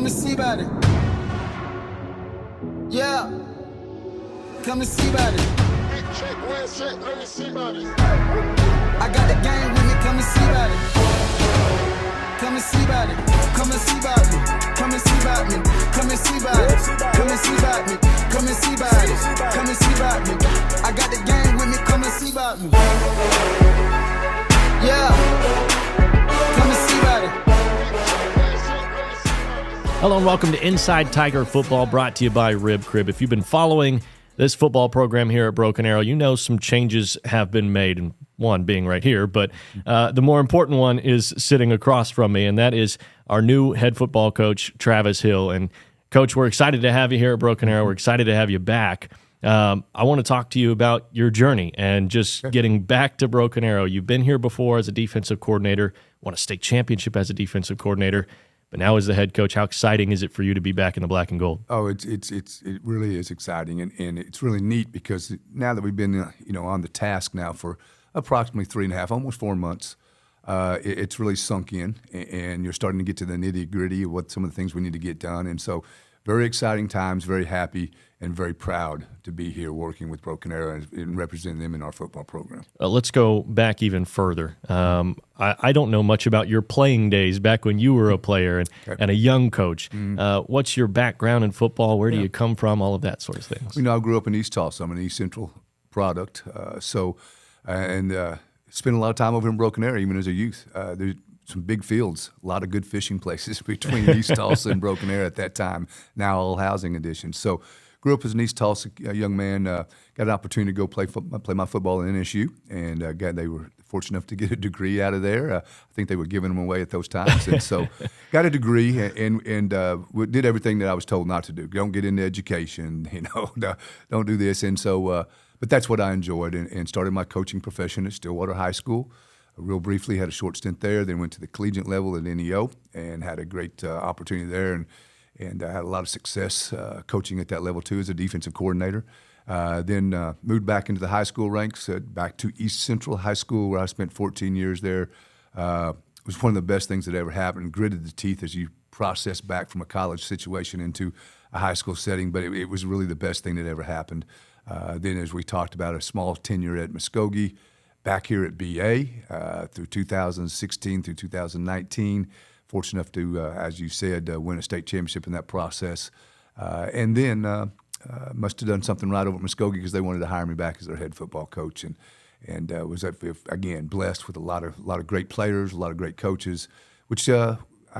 Come and see about it. Yeah. Come and see about it. I got the game with me. Come and see about it. Come and see about it. Come and see about me. Come and see about me. Come and see about it. Come and see about me. Come and see about it. Come and see about me. I got the game with me. Come and see about me. Yeah. Come and see about it. Hello and welcome to Inside Tiger Football, brought to you by Rib Crib. If you've been following this football program here at Broken Arrow, you know some changes have been made, and one being right here, but the more important one is sitting across from me, and that is our new head football coach, Travis Hill. And Coach, we're excited to have you here at Broken Arrow. We're excited to have you back. I want to talk to you about your journey and just getting back to Broken Arrow. You've been here before as a defensive coordinator, won a state championship as a defensive coordinator, but now as the head coach. How exciting is it for you to be back in the black and gold? Oh, it really is exciting, and it's really neat because now that we've been on the task now for approximately 3.5, almost 4 months, it's really sunk in, and you're starting to get to the nitty-gritty of what some of the things we need to get done. And so very exciting times, very happy, and very proud to be here working with Broken Arrow and representing them in our football program. Let's go back even further. I don't know much about your playing days back when you were a player and a young coach. What's your background in football? Where do you come from? All of that sort of things. I grew up in East Tulsa. I'm an East Central product. Spent a lot of time over in Broken Arrow, even as a youth. There's some big fields, a lot of good fishing places between East Tulsa and Broken Arrow at that time, now all housing additions. So grew up as an East Tulsa young man, got an opportunity to go play my football in NSU, and they were fortunate enough to get a degree out of there. I think they were giving them away at those times. And so got a degree and did everything that I was told not to do. Don't get into education, don't do this. And so, but that's what I enjoyed, and started my coaching profession at Stillwater High School. Real briefly, had a short stint there, then went to the collegiate level at NEO and had a great opportunity there, and I had a lot of success coaching at that level too as a defensive coordinator. Then moved back into the high school ranks, back to East Central High School, where I spent 14 years there. It was one of the best things that ever happened. Gritted the teeth as you process back from a college situation into a high school setting, but it was really the best thing that ever happened. Then, as we talked about, a small tenure at Muskogee, back here at BA through 2016 through 2019. Fortunate enough to, as you said, win a state championship in that process. And then must have done something right over at Muskogee because they wanted to hire me back as their head football coach. And was, again, blessed with a lot of great players, a lot of great coaches, which I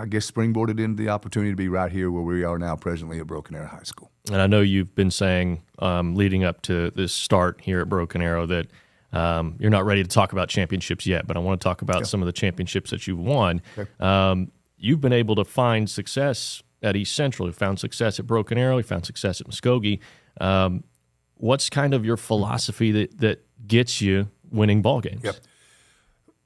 guess springboarded into the opportunity to be right here where we are now presently at Broken Arrow High School. And I know you've been saying leading up to this start here at Broken Arrow that you're not ready to talk about championships yet, but I want to talk about some of the championships that you've won. Okay. You've been able to find success at East Central. You found success at Broken Arrow. You found success at Muskogee. What's kind of your philosophy that gets you winning ball games? Yep.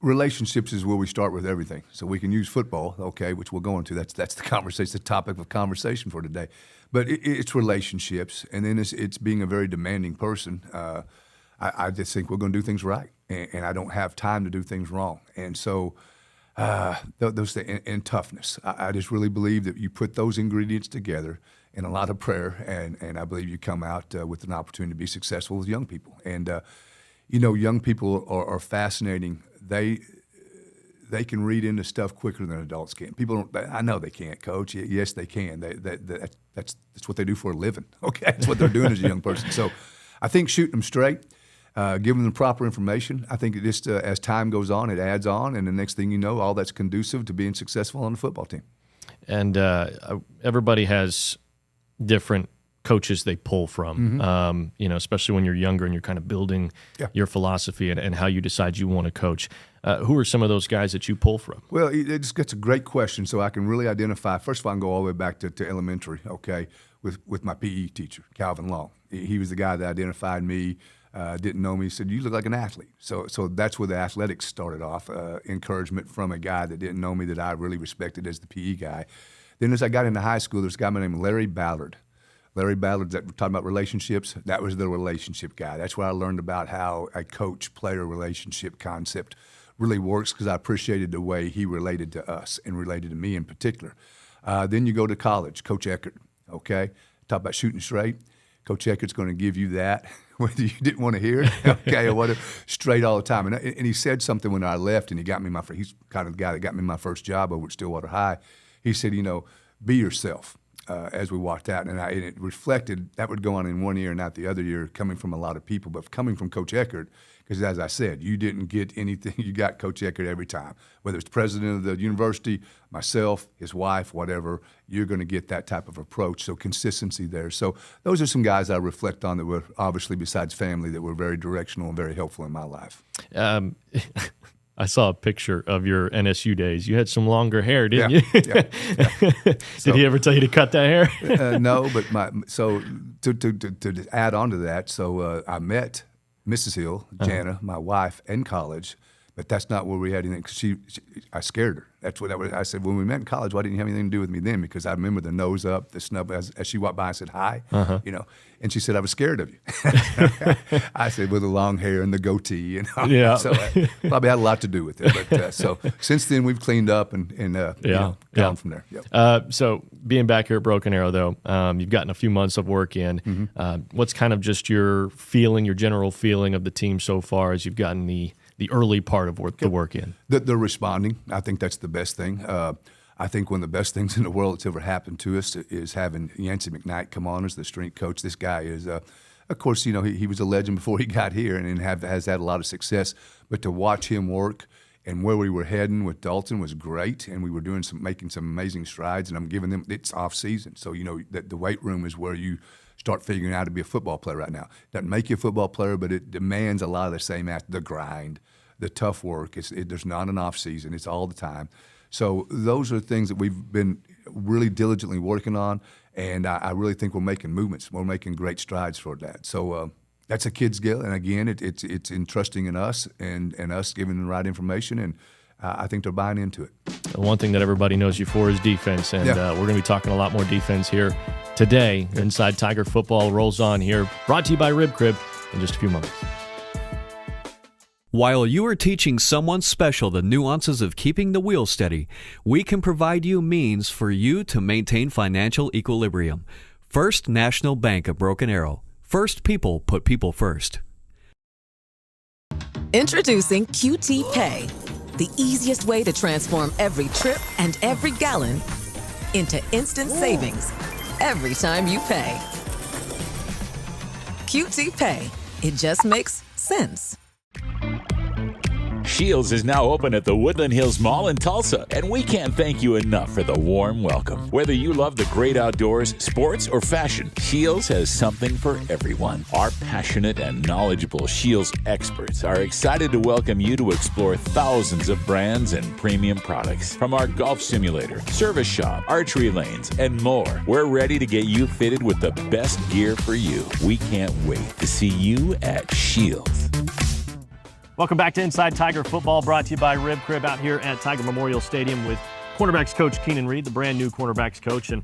Relationships is where we start with everything. So we can use football, okay, which we'll go into. That's the conversation, the topic of conversation for today. But it's relationships, and then it's being a very demanding person. I just think we're going to do things right, and I don't have time to do things wrong. And so those things, and toughness. I just really believe that you put those ingredients together and a lot of prayer, and I believe you come out with an opportunity to be successful with young people. And, young people are fascinating. They can read into stuff quicker than adults can. People don't. I know they can't, Coach. Yes, they can. That's what they do for a living. Okay, that's what they're doing as a young person. So I think shooting them straight, giving them the proper information. I think just as time goes on, it adds on, and the next thing you know, all that's conducive to being successful on the football team. And everybody has different coaches they pull from, especially when you're younger and you're kind of building your philosophy and how you decide you want to coach. Who are some of those guys that you pull from? Well, that's a great question, so I can really identify. First of all, I can go all the way back to elementary, okay, with my PE teacher, Calvin Long. He was the guy that identified me, didn't know me. He said, "You look like an athlete." So that's where the athletics started off, encouragement from a guy that didn't know me that I really respected as the PE guy. Then as I got into high school, there's a guy named Larry Ballard. Larry Ballard, that we're talking about relationships, that was the relationship guy. That's where I learned about how a coach-player relationship concept really works, because I appreciated the way he related to us and related to me in particular. Then you go to college, Coach Eckert, okay? Talk about shooting straight. Coach Eckert's going to give you that, whether you didn't want to hear it, okay, or whatever, straight all the time. And he said something when I left, and he got me he's kind of the guy that got me my first job over at Stillwater High. He said, be yourself. As we walked out, and it reflected, that would go on in one ear and not the other ear, coming from a lot of people, but coming from Coach Eckert, because as I said, you didn't get anything, you got Coach Eckert every time. Whether it's the president of the university, myself, his wife, whatever, you're going to get that type of approach, so consistency there. So those are some guys I reflect on that were, obviously, besides family, that were very directional and very helpful in my life. I saw a picture of your NSU days. You had some longer hair, didn't you? Yeah. Did he ever tell you to cut that hair? No, but to add on to that, I met Mrs. Hill, Jana, my wife, in college, but that's not where we had anything. Cause I scared her. That's what I said. When we met in college, why didn't you have anything to do with me then? Because I remember the nose up, the snub, as she walked by, I said, hi, and she said, I was scared of you. I said, with the long hair and the goatee, Yeah. So probably had a lot to do with it. But so since then, we've cleaned up and gone from there. Yep. So being back here at Broken Arrow, though, you've gotten a few months of work in. What's kind of just your general feeling of the team so far as you've gotten the early part of the work in? They're responding. I think that's the best thing. I think one of the best things in the world that's ever happened to us is having Yancey McKnight come on as the strength coach. This guy is, of course, he was a legend before he got here and has had a lot of success. But to watch him work and where we were heading with Dalton was great, and we were making some amazing strides. And I'm giving them, it's off season, so the weight room is where you start figuring out how to be a football player right now. Doesn't make you a football player, but it demands a lot of the same the grind, the tough work. There's not an off season. It's all the time. So those are things that we've been really diligently working on, and I really think we're making movements. We're making great strides toward that. So that's a kid's skill, and again, it's entrusting in us and us giving the right information, and I think they're buying into it. One thing that everybody knows you for is defense, and we're going to be talking a lot more defense here today. Inside Tiger Football rolls on here, brought to you by Rib Crib in just a few moments. While you are teaching someone special the nuances of keeping the wheel steady, we can provide you means for you to maintain financial equilibrium. First National Bank of Broken Arrow. First people put people first. Introducing QT Pay, the easiest way to transform every trip and every gallon into instant savings every time you pay. QT Pay. It just makes sense. Shields is now open at the Woodland Hills Mall in Tulsa, and we can't thank you enough for the warm welcome. Whether you love the great outdoors, sports, or fashion, Shields has something for everyone. Our passionate and knowledgeable Shields experts are excited to welcome you to explore thousands of brands and premium products. From our golf simulator, service shop, archery lanes, and more, we're ready to get you fitted with the best gear for you. We can't wait to see you at Shields. Welcome back to Inside Tiger Football, brought to you by Rib Crib out here at Tiger Memorial Stadium with cornerbacks coach Keenan Reed, the brand new cornerbacks coach. And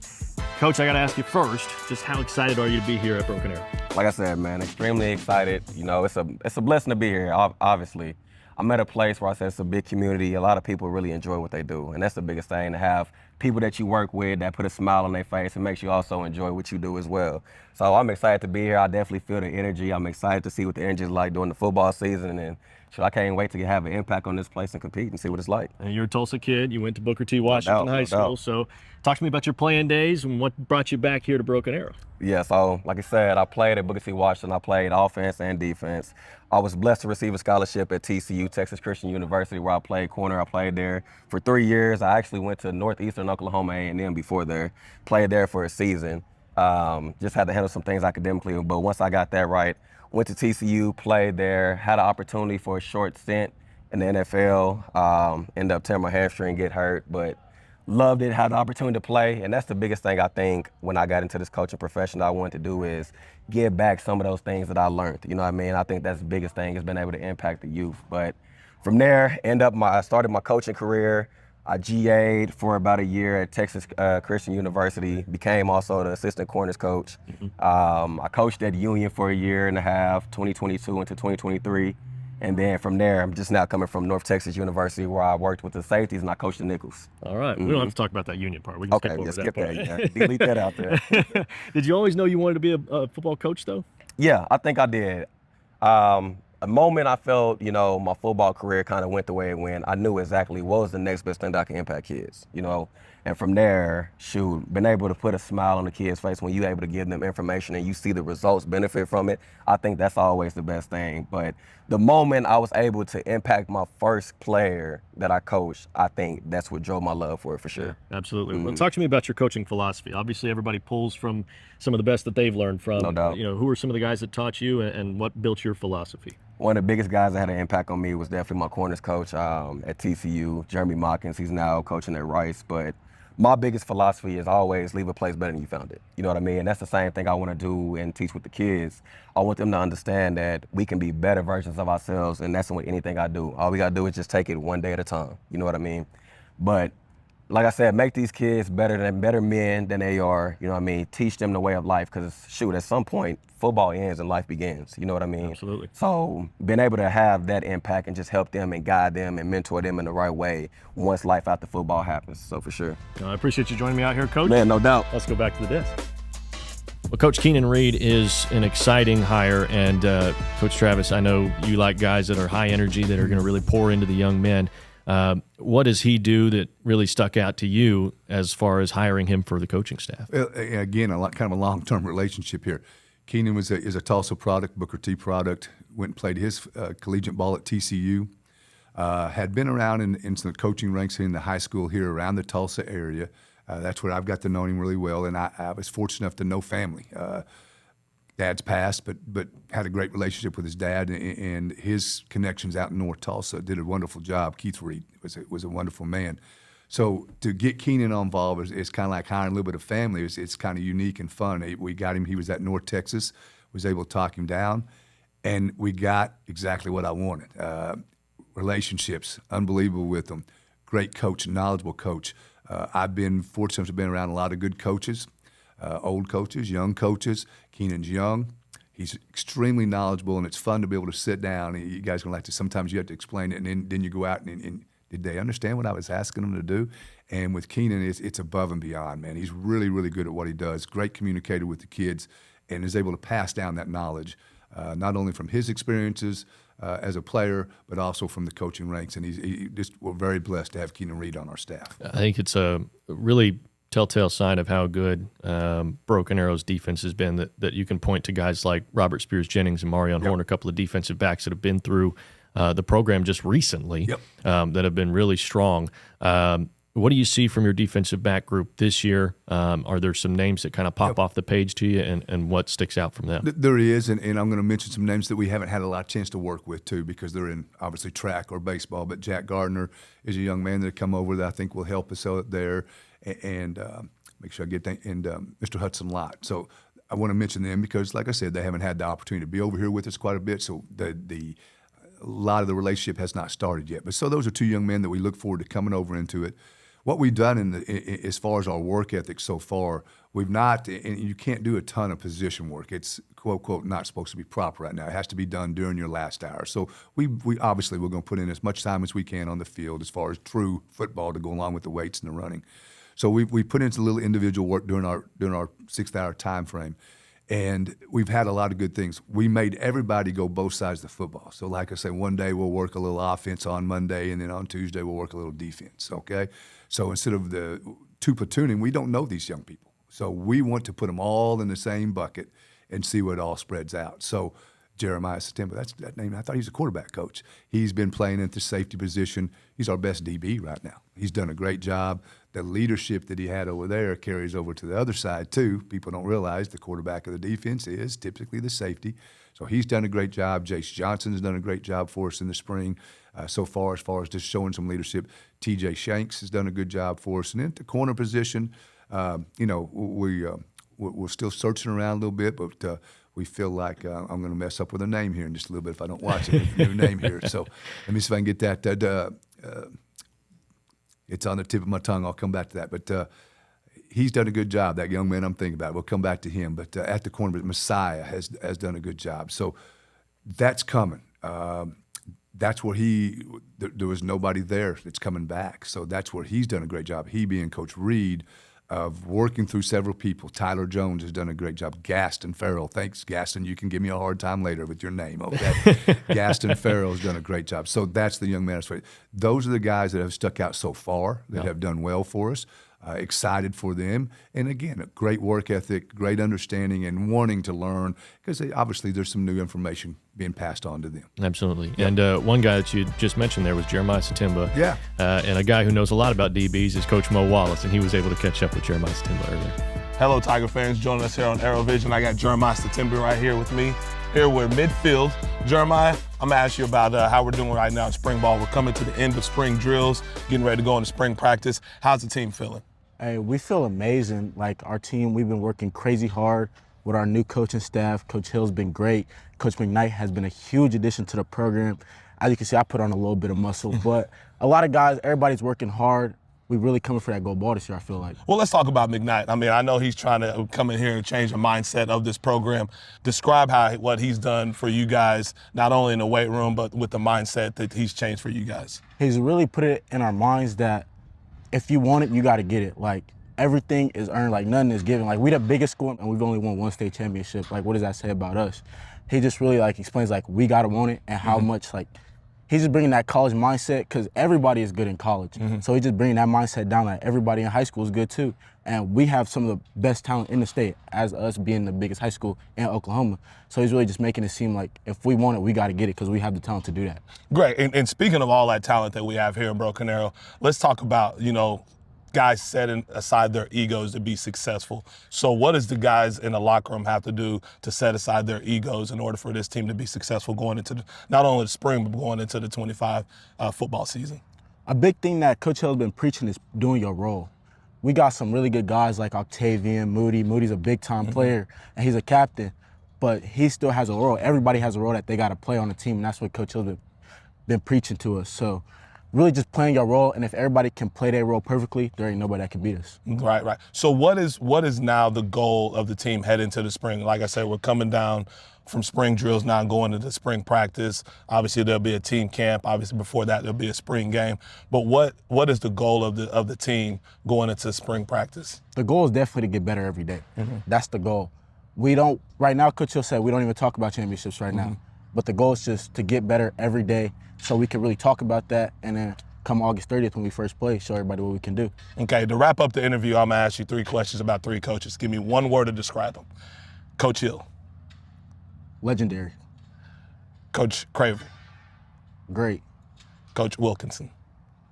Coach, I got to ask you first, just how excited are you to be here at Broken Arrow? Like I said, man, extremely excited. It's a blessing to be here, obviously. I'm at a place where I said it's a big community. A lot of people really enjoy what they do, and that's the biggest thing, to have people that you work with that put a smile on their face and makes you also enjoy what you do as well. So I'm excited to be here. I definitely feel the energy. I'm excited to see what the energy is like during the football season, and I can't wait to have an impact on this place and compete and see what it's like. And you're a Tulsa kid. You went to Booker T. Washington High School. So talk to me about your playing days and what brought you back here to Broken Arrow. Yeah, so like I said, I played at Booker T. Washington. I played offense and defense. I was blessed to receive a scholarship at TCU, Texas Christian University, where I played corner. I played there for 3 years. I actually went to Northeastern Oklahoma A&M before there, played there for a season. Just had to handle some things academically, but once I got that right, went to TCU, played there, had an opportunity for a short stint in the NFL, ended up tearing my hamstring, get hurt, but loved it, had the opportunity to play, and that's the biggest thing I think when I got into this coaching profession that I wanted to do is give back some of those things that I learned. You know what I mean? I think that's the biggest thing, is being able to impact the youth. But from there, I started my coaching career. I GA'd for about a year at Texas Christian University, became also the assistant corners coach. I coached at Union for a year and a half, 2022 into 2023, And then from there, I'm just now coming from North Texas University, where I worked with the safeties and I coached the nickels. All right. We don't have to talk about that union part. We can Okay, skip over that part. Yeah. Delete that out there. Did you always know you wanted to be a football coach, though? Yeah, I think I did. A moment I felt, my football career kind of went the way it went. I knew exactly what was the next best thing that I could impact kids, And from there, been able to put a smile on the kid's face when you're able to give them information and you see the results benefit from it. I think that's always the best thing. But the moment I was able to impact my first player that I coached, I think that's what drove my love for it for sure. Yeah, absolutely. Well, talk to me about your coaching philosophy. Obviously, everybody pulls from some of the best that they've learned from. No doubt. Who are some of the guys that taught you and what built your philosophy? One of the biggest guys that had an impact on me was definitely my corners coach at TCU, Jeremy Mockins. He's now coaching at Rice. But my biggest philosophy is always leave a place better than you found it. You know what I mean? And that's the same thing I want to do and teach with the kids. I want them to understand that we can be better versions of ourselves, and that's with anything I do. All we got to do is just take it one day at a time. You know what I mean? But like I said, make these kids better men than they are. You know what I mean? Teach them the way of life, because at some point, football ends and life begins. You know what I mean? Absolutely. So being able to have that impact and just help them and guide them and mentor them in the right way once life after football happens. So for sure. I appreciate you joining me out here, Coach. Man, no doubt. Let's go back to the desk. Well, Coach Keenan Reed is an exciting hire, and Coach Travis, I know you like guys that are high energy, that are going to really pour into the young men. What does he do that really stuck out to you as far as hiring him for the coaching staff? Again, kind of a long-term relationship here. Keenan is a Tulsa product, Booker T product. Went and played his collegiate ball at TCU. Had been around in some coaching ranks in the high school here around the Tulsa area. That's where I've got to know him really well, and I was fortunate enough to know family. Dad's passed, but had a great relationship with his dad and his connections out in North Tulsa. Did a wonderful job. Keith Reed was a wonderful man. So to get Keenan involved is kind of like hiring a little bit of family. It's kind of unique and fun. We got him. He was at North Texas, was able to talk him down, and we got exactly what I wanted. Relationships, unbelievable with them. Great coach, knowledgeable coach. I've been fortunate to have been around a lot of good coaches, old coaches, young coaches. Keenan's young. He's extremely knowledgeable, and it's fun to be able to sit down. You guys are going to like to, sometimes you have to explain it, and then you go out and did they understand what I was asking them to do? And with Keenan, it's above and beyond, man. He's really, really good at what he does. Great communicator with the kids, and is able to pass down that knowledge, not only from his experiences as a player, but also from the coaching ranks. And we're very blessed to have Keenan Reed on our staff. I think it's a really telltale sign of how good Broken Arrow's defense has been that you can point to guys like Robert Spears-Jennings and Marion Horn, a couple of defensive backs that have been through the program just recently that have been really strong. What do you see from your defensive back group this year? Are there some names that kind of pop off the page to you, and what sticks out from them? There is, and I'm going to mention some names that we haven't had a lot of chance to work with, too, because they're in, obviously, track or baseball. But Jack Gardner is a young man that come over that I think will help us out there, and make sure I get that, and Mr. Hudson Lott. So I want to mention them because, like I said, they haven't had the opportunity to be over here with us quite a bit, so a lot of the relationship has not started yet. But so those are two young men that we look forward to coming over into it. What we've done as far as our work ethic so far, we've not, and you can't do a ton of position work. It's, quote, quote, not supposed to be proper right now. It has to be done during your last hour. So we obviously we're going to put in as much time as we can on the field as far as true football to go along with the weights and the running. So we put in some little individual work during our 6-hour time frame. And we've had a lot of good things. We made everybody go both sides of the football. So like I say, one day we'll work a little offense on Monday, and then on Tuesday we'll work a little defense, okay? So instead of the two platooning, we don't know these young people. So we want to put them all in the same bucket and see what it all spreads out. So Jeremiah Ssettimba, that's that name. I thought he was a quarterback coach. He's been playing at the safety position. He's our best DB right now. He's done a great job. The leadership that he had over there carries over to the other side too. People don't realize the quarterback of the defense is typically the safety. So he's done a great job. Jace Johnson has done a great job for us in the spring so far as just showing some leadership. TJ Shanks has done a good job for us. And then at the corner position, we're still searching around a little bit, but we feel like I'm going to mess up with a name here in just a little bit if I don't watch it. With a new name here. So let me see if I can get that. It's on the tip of my tongue. I'll come back to that. But he's done a good job, that young man I'm thinking about. We'll come back to him. But at the corner, Messiah has done a good job. So that's coming. that's where there was nobody there that's coming back. So that's where he's done a great job. He being Coach Reed, of working through several people. Tyler Jones has done a great job. Gaston Farrell. Thanks, Gaston. You can give me a hard time later with your name, okay? Gaston Farrell has done a great job. So that's the young man. Those are the guys that have stuck out so far, that have done well for us. Excited for them. And again, a great work ethic, great understanding, and wanting to learn, because obviously there's some new information being passed on to them. Absolutely. Yeah. And one guy that you just mentioned there was Jeremiah Ssettimba. Yeah. And a guy who knows a lot about DBs is Coach Mo Wallace, and he was able to catch up with Jeremiah Ssettimba earlier. Hello, Tiger fans. Joining us here on ArrowVision, I got Jeremiah Ssettimba right here with me. Here we're midfield. Jeremiah, I'm gonna ask you about how we're doing right now in spring ball. We're coming to the end of spring drills, getting ready to go into spring practice. How's the team feeling? Hey, we feel amazing. Like, our team, we've been working crazy hard with our new coaching staff. Coach Hill's been great. Coach McKnight has been a huge addition to the program. As you can see, I put on a little bit of muscle, but a lot of guys, everybody's working hard. We really coming for that gold ball this year, I feel like. Well, let's talk about McKnight. I mean, I know he's trying to come in here and change the mindset of this program. Describe what he's done for you guys, not only in the weight room, but with the mindset that he's changed for you guys. He's really put it in our minds that if you want it, you got to get it. Like, everything is earned, like nothing is given. Like, we the biggest school and we've only won one state championship. Like, what does that say about us? He just really explains we got to want it, and how much he's just bringing that college mindset, because everybody is good in college. So he's just bringing that mindset down that everybody in high school is good too. And we have some of the best talent in the state, as us being the biggest high school in Oklahoma. So he's really just making it seem like if we want it, we got to get it, because we have the talent to do that. Great. And speaking of all that talent that we have here in Broken Arrow, let's talk about, guys setting aside their egos to be successful. So what does the guys in the locker room have to do to set aside their egos in order for this team to be successful going into not only the spring, but going into the 25 football season? A big thing that Coach Hill's been preaching is doing your role. We got some really good guys like Octavian, Moody. Moody's a big-time player, and he's a captain, but he still has a role. Everybody has a role that they got to play on the team, and that's what Coach Hill's been preaching to us. So really just playing your role, and if everybody can play their role perfectly, there ain't nobody that can beat us. Right. So what is now the goal of the team heading into the spring? Like I said, we're coming down from spring drills now, going into spring practice. Obviously, there'll be a team camp. Obviously, before that, there'll be a spring game. But what is the goal of the team going into spring practice? The goal is definitely to get better every day. That's the goal. Right now, Coach Hill said we don't even talk about championships right now. But the goal is just to get better every day, so we can really talk about that, and then come August 30th when we first play, show everybody what we can do. Okay, to wrap up the interview, I'm gonna ask you 3 questions about 3 coaches. Give me one word to describe them. Coach Hill. Legendary. Coach Craver. Great. Coach Wilkinson.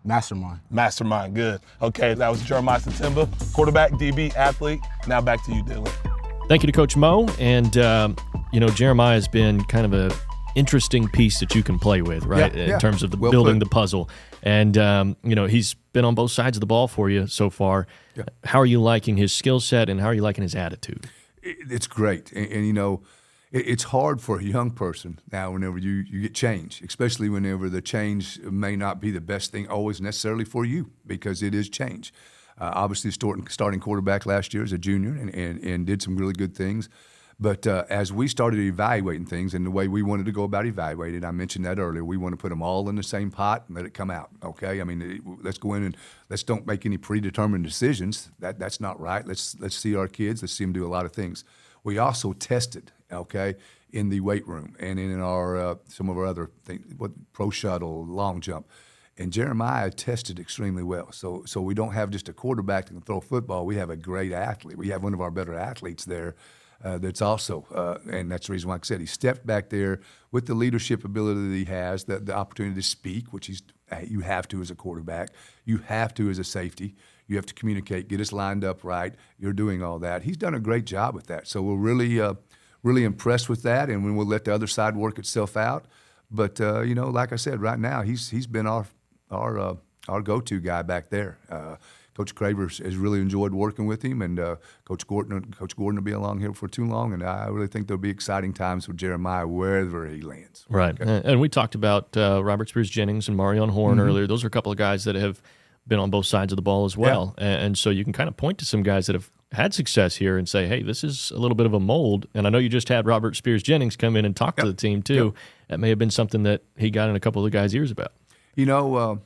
Mastermind. Mastermind, good. Okay, that was Jeremiah Ssettimba, quarterback, DB, athlete. Now back to you, Dylan. Thank you to Coach Mo. And, Jeremiah has been kind of a interesting piece that you can play with, right? In terms of building the puzzle. And, he's been on both sides of the ball for you so far. Yeah. How are you liking his skill set, and how are you liking his attitude? It's great. And it's hard for a young person now whenever you get change, especially whenever the change may not be the best thing always necessarily for you, because it is change. Obviously, starting quarterback last year as a junior and did some really good things. But as we started evaluating things and the way we wanted to go about evaluating, I mentioned that earlier, we want to put them all in the same pot and let it come out, okay? I mean, let's go in and let's don't make any predetermined decisions. That's not right. Let's see our kids. Let's see them do a lot of things. We also tested, okay, in the weight room and in our some of our other things, pro shuttle, long jump. And Jeremiah tested extremely well. So we don't have just a quarterback that can throw a football. We have a great athlete. We have one of our better athletes there. That's also, and that's the reason why I said he stepped back there with the leadership ability that he has, the opportunity to speak, which you have to as a quarterback. You have to as a safety. You have to communicate, get us lined up right. You're doing all that. He's done a great job with that. So we're really impressed with that, and we'll let the other side work itself out. But, like I said, right now he's been our go-to guy back there. Coach Craver has really enjoyed working with him, and Coach Gordon will be along here for too long, and I really think there'll be exciting times with Jeremiah wherever he lands. Right, okay. And we talked about Robert Spears-Jennings and Marion Horn earlier. Those are a couple of guys that have been on both sides of the ball as well, and so you can kind of point to some guys that have had success here and say, hey, this is a little bit of a mold. And I know you just had Robert Spears-Jennings come in and talk to the team too, that may have been something that he got in a couple of the guys' ears about. You know,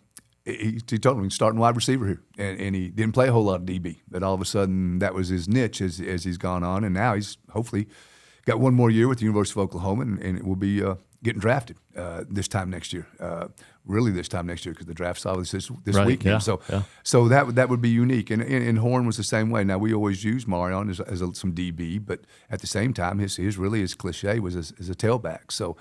he told me he's starting wide receiver here, and he didn't play a whole lot of DB. But all of a sudden, that was his niche as he's gone on, and now he's hopefully got one more year with the University of Oklahoma, and it will be getting drafted this time next year. Really, this time next year, because the draft's obviously this Right, weekend. yeah. So that would be unique. And Horn was the same way. Now we always use Marion as some DB, but at the same time, his cliche was as a tailback. So.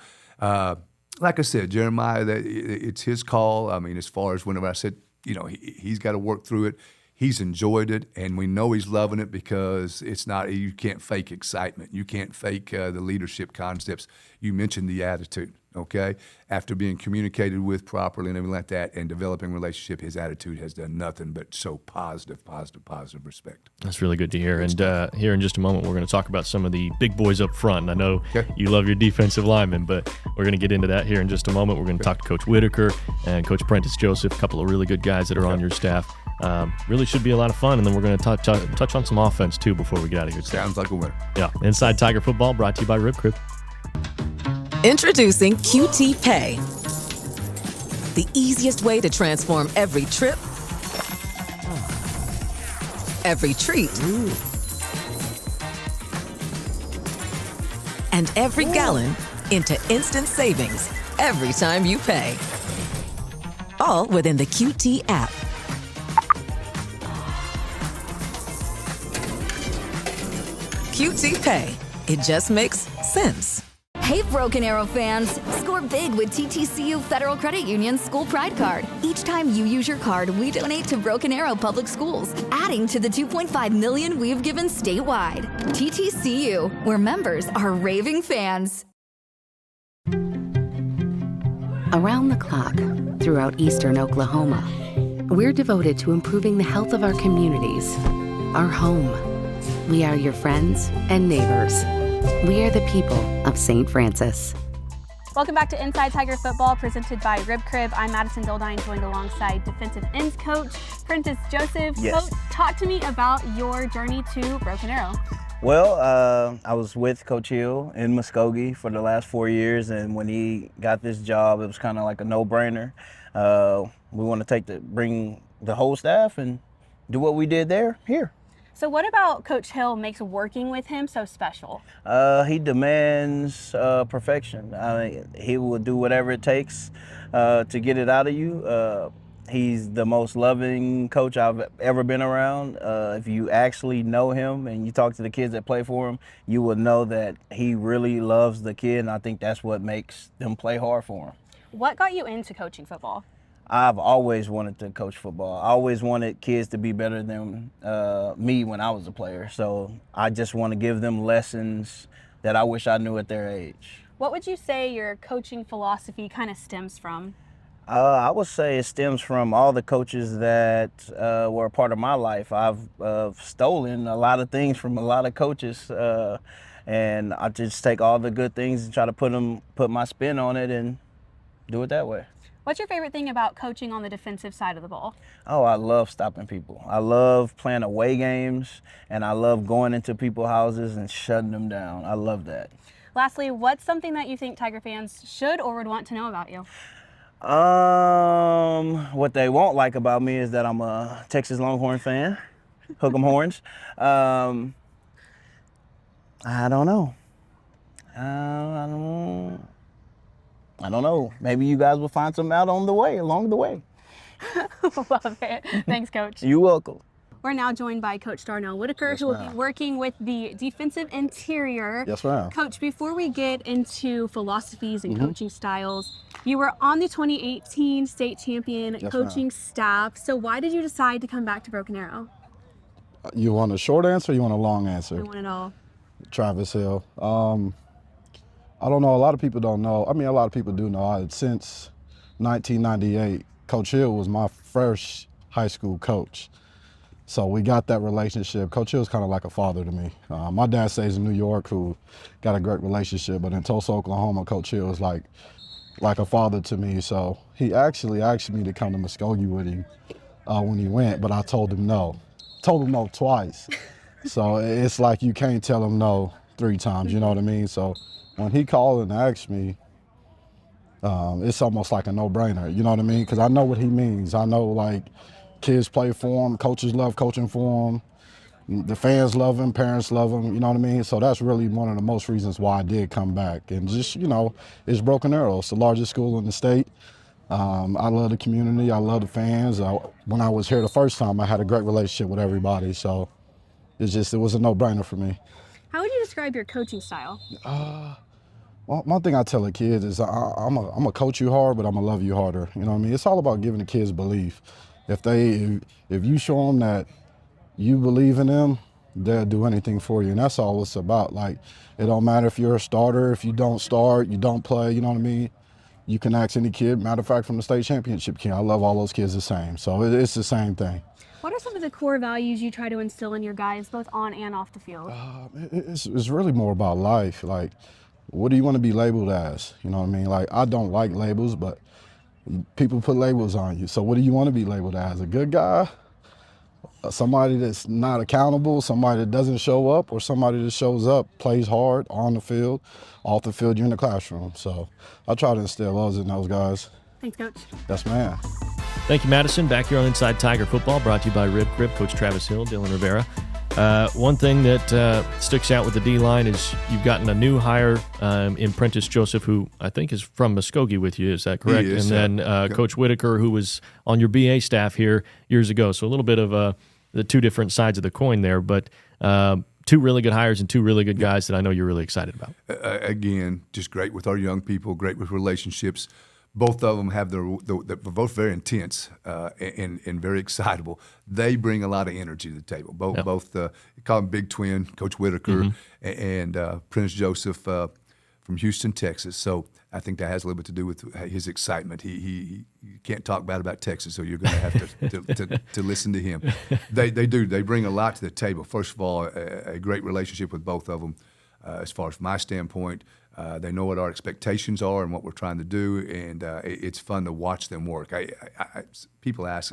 Like I said, Jeremiah, it's his call. I mean, as far as whenever I said, he's got to work through it. He's enjoyed it, and we know he's loving it because it's not. You can't fake excitement. You can't fake the leadership concepts. You mentioned the attitude, okay? After being communicated with properly and everything like that, and developing a relationship, his attitude has done nothing but show positive respect. That's really good to hear. And here in just a moment, we're going to talk about some of the big boys up front. And I know you love your defensive linemen, but we're going to get into that here in just a moment. We're going to talk to Coach Whitaker and Coach Prentice Joseph, a couple of really good guys that are on your staff. Really should be a lot of fun. And then we're going to touch on some offense, too, before we get out of here. Sounds like a winner. Yeah. Inside Tiger Football brought to you by Rib Crib. Introducing QT Pay, the easiest way to transform every trip, every treat, and every gallon into instant savings every time you pay. All within the QT app. QT Pay. It just makes sense. Hey, Broken Arrow fans! Score big with TTCU Federal Credit Union's School Pride Card. Each time you use your card, we donate to Broken Arrow Public Schools, adding to the $2.5 million we've given statewide. TTCU, where members are raving fans. Around the clock, throughout eastern Oklahoma, we're devoted to improving the health of our communities, our home. We are your friends and neighbors. We are the people of St. Francis. Welcome back to Inside Tiger Football, presented by Rib Crib. I'm Madison, Dilldine, joined alongside defensive ends coach Prentice Joseph. Yes. Coach, talk to me about your journey to Broken Arrow. Well, I was with Coach Hill in Muskogee for the last 4 years, and when he got this job, it was kind of like a no-brainer. We want to bring the whole staff and do what we did here. So what about Coach Hill makes working with him so special? He demands perfection. I mean, he will do whatever it takes to get it out of you. He's the most loving coach I've ever been around. If you actually know him and you talk to the kids that play for him, you will know that he really loves the kid, and I think that's what makes them play hard for him. What got you into coaching football? I've always wanted to coach football. I always wanted kids to be better than me when I was a player. So I just want to give them lessons that I wish I knew at their age. What would you say your coaching philosophy kind of stems from? I would say it stems from all the coaches that were a part of my life. I've stolen a lot of things from a lot of coaches, and I just take all the good things and try to put my spin on it and do it that way. What's your favorite thing about coaching on the defensive side of the ball? Oh, I love stopping people. I love playing away games, and I love going into people's houses and shutting them down. I love that. Lastly, what's something that you think Tiger fans should or would want to know about you? What they won't like about me is that I'm a Texas Longhorn fan. Hook 'em horns. I don't know. I don't know. Maybe you guys will find something out along the way. Love it. Thanks, Coach. You're welcome. We're now joined by Coach Darnell Whitaker, Yes, who will ma'am. be working with the defensive interior. Yes, ma'am. Coach, before we get into philosophies and coaching styles, you were on the 2018 state champion Yes, coaching staff. So why did you decide to come back to Broken Arrow? You want a short answer or you want a long I answer? want it all. Travis Hill. I don't know. A lot of people don't know. I mean, a lot of people do know. Since 1998, Coach Hill was my first high school coach. So we got that relationship. Coach Hill's kind of like a father to me. My dad stays in New York, who got a great relationship, but in Tulsa, Oklahoma, Coach Hill is like a father to me. So he actually asked me to come to Muskogee with him when he went, but I told him no. Told him no twice. So it's like you can't tell him no 3 times, you know what I mean? So when he called and asked me, it's almost like a no-brainer. You know what I mean? Because I know what he means. I know, like, kids play for him, coaches love coaching for him. The fans love him, parents love him, you know what I mean? So that's really one of the most reasons why I did come back. And just, it's Broken Arrow. It's the largest school in the state. I love the community. I love the fans. When I was here the first time, I had a great relationship with everybody. So it was a no-brainer for me. How would you describe your coaching style? Well, one thing I tell the kids is I'm gonna coach you hard, but I'm gonna love you harder. You know what I mean? It's all about giving the kids belief. If you show them that you believe in them, they'll do anything for you. And that's all it's about. Like, it don't matter if you're a starter, if you don't start, you don't play, you know what I mean? You can ask any kid, matter of fact, from the state championship kid. I love all those kids the same. So it's the same thing. What are some of the core values you try to instill in your guys, both on and off the field? It's really more about life. Like, what do you want to be labeled as? You know what I mean? Like, I don't like labels, but people put labels on you. So what do you want to be labeled as? A good guy? Somebody that's not accountable, somebody that doesn't show up, or somebody that shows up, plays hard on the field, off the field, you're in the classroom. So I try to instill those in those guys. Thanks, Coach. Yes, ma'am. Thank you, Madison. Back here on Inside Tiger Football, brought to you by Rib Crib, Coach Travis Hill, Dylan Rivera. One thing that sticks out with the D-line is you've gotten a new hire in Prentice Joseph, who I think is from Muskogee with you. Is that correct? He is, and then Coach Whitaker, who was on your BA staff here years ago. So a little bit of the two different sides of the coin there, but two really good hires and two really good guys that I know you're really excited about. Again, just great with our young people, great with relationships. Both of them have they're both very intense and very excitable. They bring a lot of energy to the table. Both call him Big Twin, Coach Whitaker, and Prince Joseph from Houston, Texas. So I think that has a little bit to do with his excitement. He can't talk bad about Texas, so you're going to have to listen to him. They do. They bring a lot to the table. First of all, a great relationship with both of them. As far as my standpoint, they know what our expectations are and what we're trying to do, and it's fun to watch them work. People ask,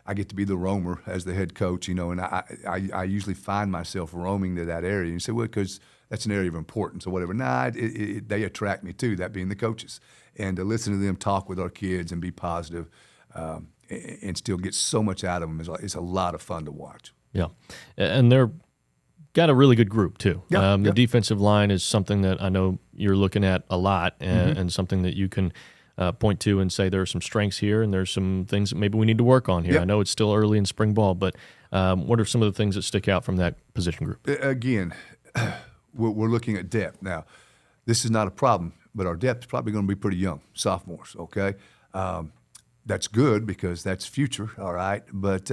I get to be the roamer as the head coach, and I usually find myself roaming to that area. And you say, well, because that's an area of importance or whatever. Nah, they attract me too, that being the coaches. And to listen to them talk with our kids and be positive and still get so much out of them is a lot of fun to watch. Yeah, and they're got a really good group too. Yeah, the defensive line is something that I know you're looking at a lot, and something that you can point to and say there are some strengths here and there's some things that maybe we need to work on here. Yep. I know it's still early in spring ball, but what are some of the things that stick out from that position group? Again, we're looking at depth. Now, this is not a problem, but our depth is probably going to be pretty young, sophomores, okay? That's good because that's future, all right? But,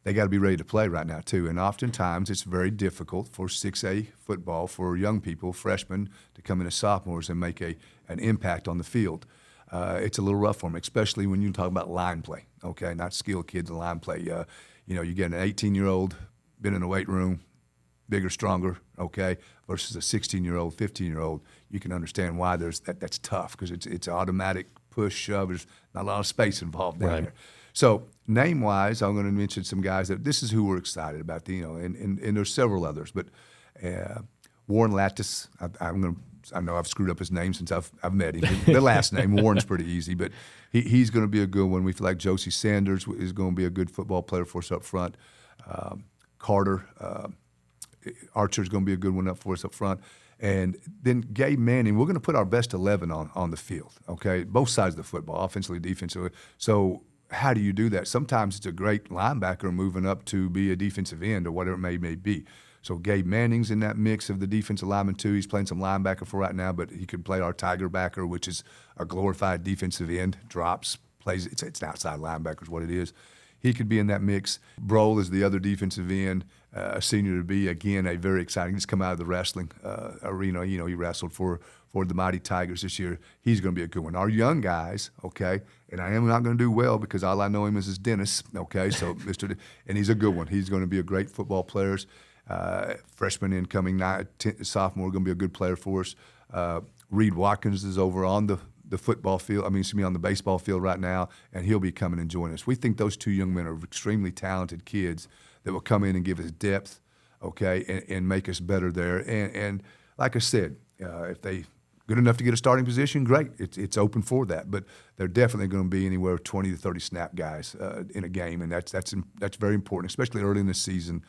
they got to be ready to play right now too. And oftentimes it's very difficult for 6A football for young people, freshmen, to come in as sophomores and make an impact on the field. It's a little rough for them, especially when you talk about line play, okay? Not skilled kids in line play. You get an 18-year-old, been in the weight room, bigger, stronger, okay, versus a 16-year-old, 15-year-old. You can understand why that's tough because it's automatic push, shove. There's not a lot of space involved down there. So name-wise, I'm going to mention some guys that this is who we're excited about. And there's several others, but Warren Lattis. I know I've screwed up his name since I've met him. The last name Warren's pretty easy, but he's going to be a good one. We feel like Josie Sanders is going to be a good football player for us up front. Carter Archer is going to be a good one up for us up front. And then Gabe Manning, we're going to put our best 11 on the field, okay? Both sides of the football, offensively, defensively. So how do you do that? Sometimes it's a great linebacker moving up to be a defensive end or whatever it may be. So Gabe Manning's in that mix of the defensive lineman too. He's playing some linebacker for right now, but he could play our tiger backer, which is a glorified defensive end, drops, plays. It's an outside linebacker is what it is. He could be in that mix. Brohl is the other defensive end, a senior to be, again, a very exciting. He's come out of the wrestling arena. He wrestled for the Mighty Tigers this year. He's going to be a good one. Our young guys, okay, and I am not going to do well because all I know him is Dennis, okay, so and he's a good one. He's going to be a great football player. Freshman incoming, sophomore, going to be a good player for us. Reed Watkins is over on the football field, on the baseball field right now, and he'll be coming and joining us. We think those two young men are extremely talented kids that will come in and give us depth, okay, and make us better there. And like I said, if they good enough to get a starting position, great. It's open for that. But they're definitely going to be anywhere 20 to 30 snap guys in a game, and that's very important, especially early in the season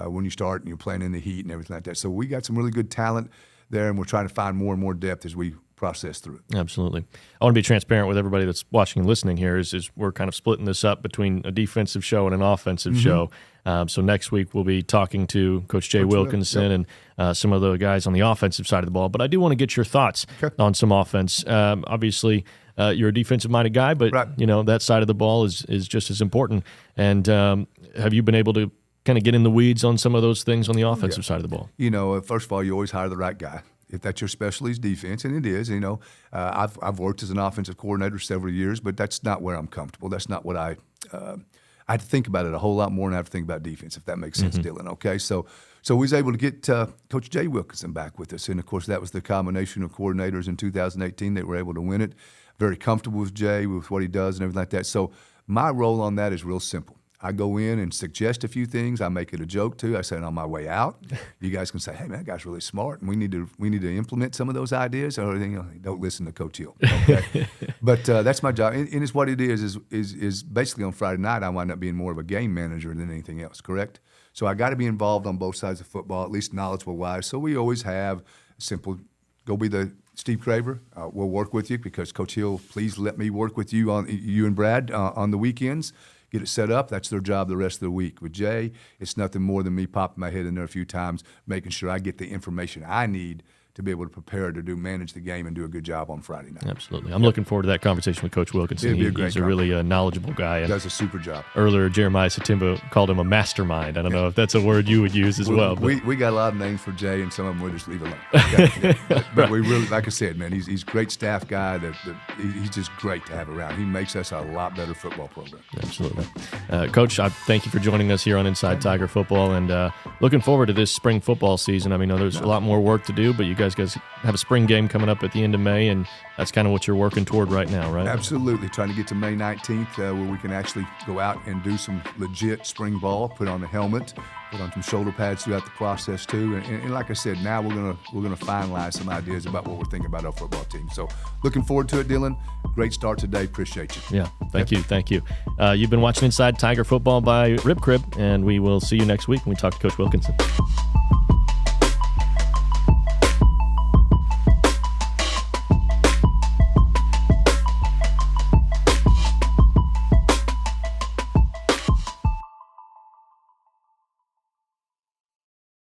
when you start and you're playing in the heat and everything like that. So we got some really good talent there, and we're trying to find more and more depth as we process through it. Absolutely. I want to be transparent with everybody that's watching and listening here is we're kind of splitting this up between a defensive show and an offensive show. So next week we'll be talking to Coach Jay Wilkinson and some of the guys on the offensive side of the ball. But I do want to get your thoughts on some offense. Obviously, you're a defensive-minded guy, but that side of the ball is just as important. And have you been able to kind of get in the weeds on some of those things on the offensive side of the ball? First of all, you always hire the right guy. If that's your specialty is defense, and it is, I've worked as an offensive coordinator several years, but that's not where I'm comfortable. That's not what I have to think about it a whole lot more than I have to think about defense, if that makes sense, Dylan. Okay, so we was able to get Coach Jay Wilkinson back with us, and of course that was the combination of coordinators in 2018 that were able to win it. Very comfortable with Jay, with what he does and everything like that. So my role on that is real simple. I go in and suggest a few things. I make it a joke too. I say it on my way out. You guys can say, "Hey man, that guy's really smart, and we need to implement some of those ideas." Or don't listen to Coach Hill. Okay? But that's my job, and it's what it is basically on Friday night. I wind up being more of a game manager than anything else. Correct? So I got to be involved on both sides of football, at least knowledgeable wise. So we always have simple. Go be the Steve Craver. We'll work with you because Coach Hill. Please let me work with you and Brad on the weekends. Get it set up. That's their job the rest of the week. With Jay, it's nothing more than me popping my head in there a few times, making sure I get the information I need to be able to prepare to manage the game and do a good job on Friday night. Absolutely. I'm looking forward to that conversation with Coach Wilkinson. He's a really knowledgeable guy. He does a super job. Earlier, Jeremiah Ssettimba called him a mastermind. I don't know if that's a word you would use as well. But. We got a lot of names for Jay, and some of them we'll just leave alone. Okay? But we really, like I said, man, he's a great staff guy. He's just great to have around. He makes us a lot better football program. Absolutely. Coach, I thank you for joining us here on Inside Tiger Football, and looking forward to this spring football season. I mean, there's a lot more work to do, but you guys have a spring game coming up at the end of May, and that's kind of what you're working toward right now, right? Absolutely. Trying to get to May 19th where we can actually go out and do some legit spring ball, put on the helmet, put on some shoulder pads throughout the process too. And like I said, now we're gonna finalize some ideas about what we're thinking about our football team. So looking forward to it, Dylan. Great start today. Appreciate you. Yeah, thank you. You've been watching Inside Tiger Football by Rib Crib, and we will see you next week when we talk to Coach Wilkinson.